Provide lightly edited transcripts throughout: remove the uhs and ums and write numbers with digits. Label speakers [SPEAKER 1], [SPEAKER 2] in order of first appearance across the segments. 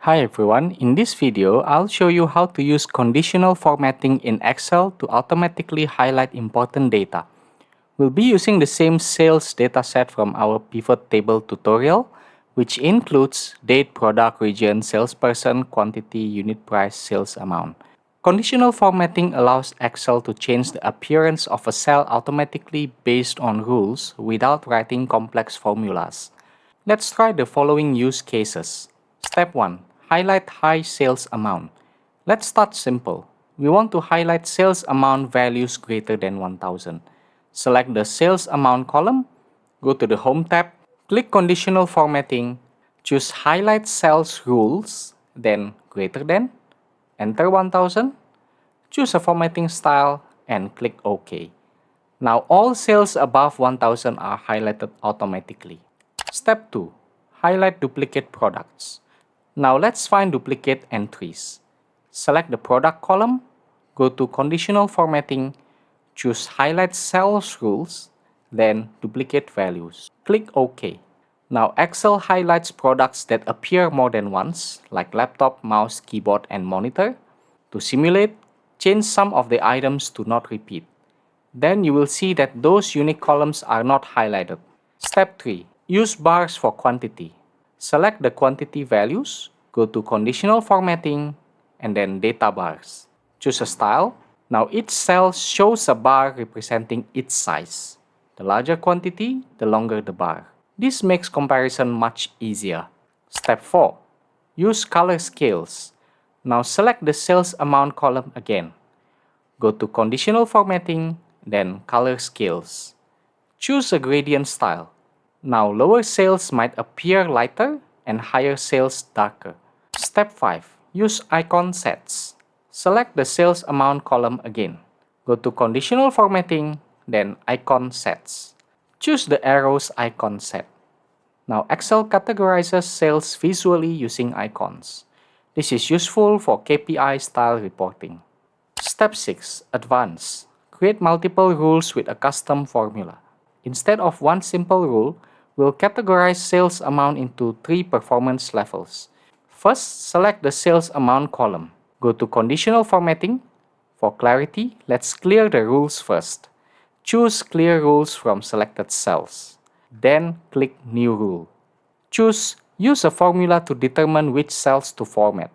[SPEAKER 1] Hi everyone, in this video, I'll show you how to use conditional formatting in Excel to automatically highlight important data. We'll be using the same sales dataset from our pivot table tutorial, which includes date, product, region, salesperson, quantity, unit price, sales amount. Conditional formatting allows Excel to change the appearance of a cell automatically based on rules without writing complex formulas. Let's try the following use cases. Step 1. Highlight high sales amount. Let's start simple. We want to highlight sales amount values greater than 1000. Select the sales amount column, go to the Home tab, click Conditional Formatting, choose Highlight Cells Rules, then Greater Than, enter 1000, choose a formatting style, and click OK. Now all sales above 1000 are highlighted automatically. Step 2. Highlight duplicate products. Now let's find duplicate entries. Select the product column, go to Conditional Formatting, choose Highlight Cells Rules, then Duplicate Values. Click OK. Now Excel highlights products that appear more than once, like laptop, mouse, keyboard, and monitor. To simulate, change some of the items to not repeat. Then you will see that those unique columns are not highlighted. Step 3. Use bars for quantity. Select the quantity values, go to Conditional Formatting, and then Data Bars. Choose a style. Now each cell shows a bar representing its size. The larger quantity, the longer the bar. This makes comparison much easier. Step 4. Use color scales. Now select the sales amount column again. Go to Conditional Formatting, then Color Scales. Choose a gradient style. Now lower sales might appear lighter and higher sales darker. Step 5. Use icon sets. Select the sales amount column again. Go to Conditional Formatting, then Icon Sets. Choose the arrows icon set. Now Excel categorizes sales visually using icons. This is useful for KPI-style reporting. Step 6. Advanced. Create multiple rules with a custom formula. Instead of one simple rule, we'll categorize sales amount into 3 performance levels. First, select the sales amount column. Go to Conditional Formatting. For clarity, let's clear the rules first. Choose Clear Rules from selected cells. Then click New Rule. Choose Use a formula to determine which cells to format.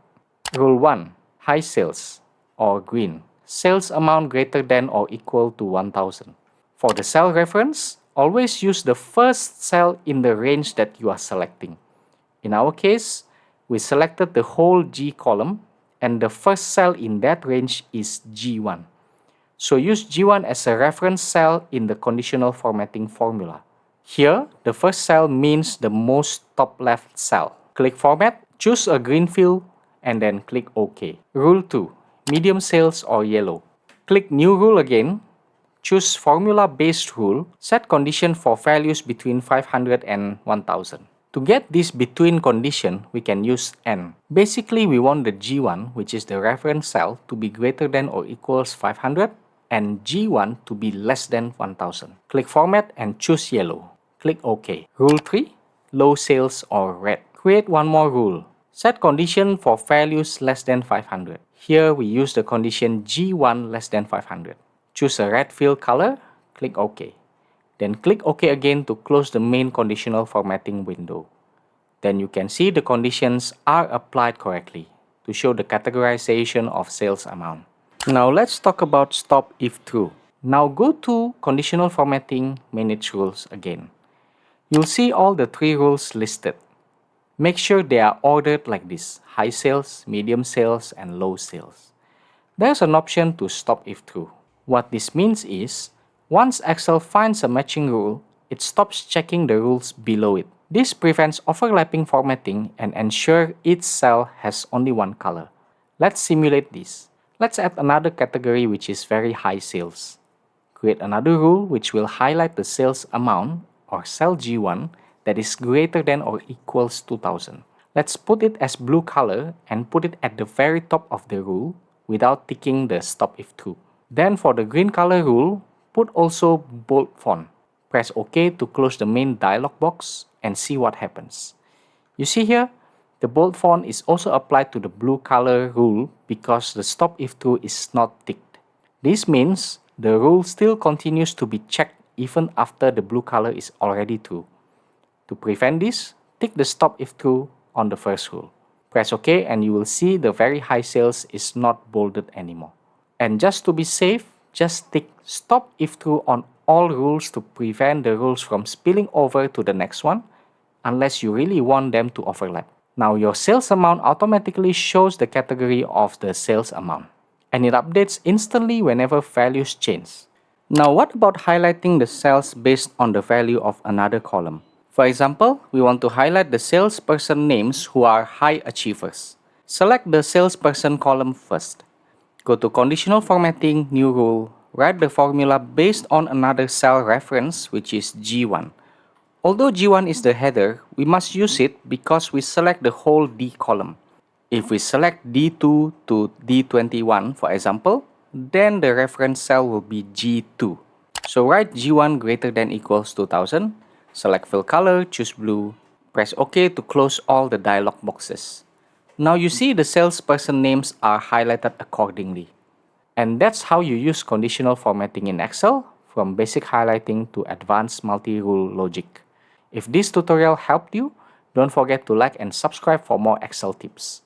[SPEAKER 1] Rule 1. High sales, or green. Sales amount greater than or equal to 1000. For the cell reference, always use the first cell in the range that you are selecting. In our case, we selected the whole G column, and the first cell in that range is G1. So use G1 as a reference cell in the conditional formatting formula. Here, the first cell means the most top left cell. Click Format, choose a green field, and then click OK. Rule 2. Medium sales or yellow. Click New Rule again. Choose Formula-based Rule. Set condition for values between 500 and 1000. To get this between condition, we can use N. Basically, we want the G1, which is the reference cell, to be greater than or equals 500 and G1 to be less than 1000. Click Format and choose yellow. Click OK. Rule 3. Low sales or red. Create one more rule. Set condition for values less than 500. Here we use the condition G1 less than 500. Choose a red field color, click OK. Then click OK again to close the main conditional formatting window. Then you can see the conditions are applied correctly to show the categorization of sales amount. Now let's talk about stop if true. Now go to Conditional Formatting, Manage Rules again. You'll see all the 3 rules listed. Make sure they are ordered like this: high sales, medium sales, and low sales. There's an option to stop if true. What this means is, once Excel finds a matching rule, it stops checking the rules below it. This prevents overlapping formatting and ensures each cell has only one color. Let's simulate this. Let's add another category which is very high sales. Create another rule which will highlight the sales amount, or cell G1, that is greater than or equals 2000. Let's put it as blue color and put it at the very top of the rule without ticking the stop if true. Then for the green color rule, put also bold font. Press OK to close the main dialog box and see what happens. You see here, The bold font is also applied to the blue color rule because the stop if true is not ticked. This means the rule still continues to be checked even after the blue color is already true. To prevent this, tick the stop if true on the first rule. Press OK and you will see the very high sales is not bolded anymore. And just to be safe, just tick stop if true on all rules to prevent the rules from spilling over to the next one, unless you really want them to overlap. Now your sales amount automatically shows the category of the sales amount, and it updates instantly whenever values change. Now what about highlighting the cells based on the value of another column? For example, we want to highlight the salesperson names who are high achievers. Select the salesperson column first. Go to Conditional Formatting, New Rule, write the formula based on another cell reference, which is G1. Although G1 is the header, we must use it because we select the whole D column. If we select D2 to D21, for example, then the reference cell will be G2. So write G1 greater than equals 2000, select fill color, choose blue, press OK to close all the dialog boxes. Now you see the salesperson names are highlighted accordingly. And that's how you use conditional formatting in Excel, from basic highlighting to advanced multi-rule logic. If this tutorial helped you, don't forget to like and subscribe for more Excel tips.